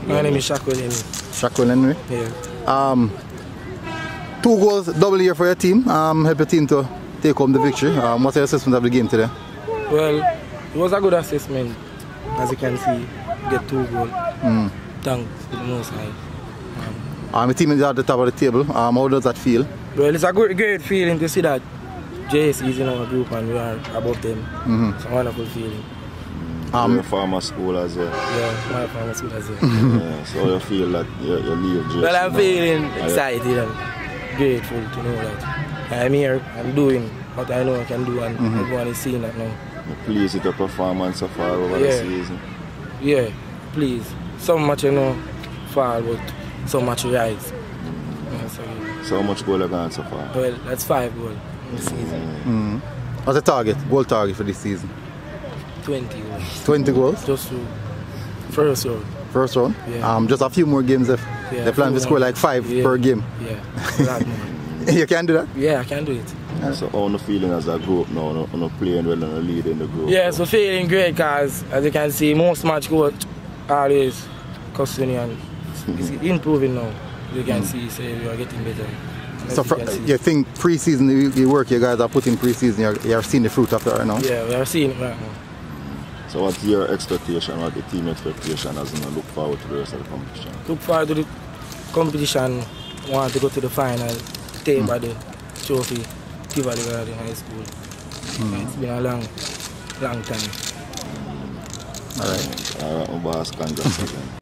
My name is Shacquwell. Shacquwell anyway? Yeah. 2 goals, double year for your team. Help your team to take home the victory. What's your assessment of the game today? Well, it was a good assessment. As you can see, get 2 goals. Thanks to the Most High. The team is at the top of the table. How does that feel? Well, it's a great feeling to see that JS is in our group and we are above them. It's a wonderful feeling. You're a farmer school as well. Yeah, my farmer school as well. Yeah, so you feel that you leave JS. Well, I'm feeling excited and grateful to know that I'm here, I'm doing what I know I can do, and everyone is seeing that now. You're pleased with the performance so far over the season? Yeah, please. So much you know fall, but so much rise. So how much goal have you gone so far? Well, that's 5 goals in the season. What's the target, goal target for this season? 20 goals. 20 goals? Just to first round. First round? Yeah. Just a few more games if they plan to score like 5 per game. Yeah, a lot more. You can do that? Yeah, I can do it. So how are you feeling as a group now, on playing well and leading the group? Yeah, so feeling great because as you can see, most match coach always costing and it's improving now. You can see, say we are getting better. So you think pre-season you work you guys are putting pre-season, you're seeing the fruit of that right now? Yeah, we are seeing it right now. So what's your expectation, what the team expectation as you look forward to the rest of the competition? Look forward to the competition, want to go to the final, take by the trophy, give her the girl in high school. It's been a long time. Alright. Alright, my boss, congrats again.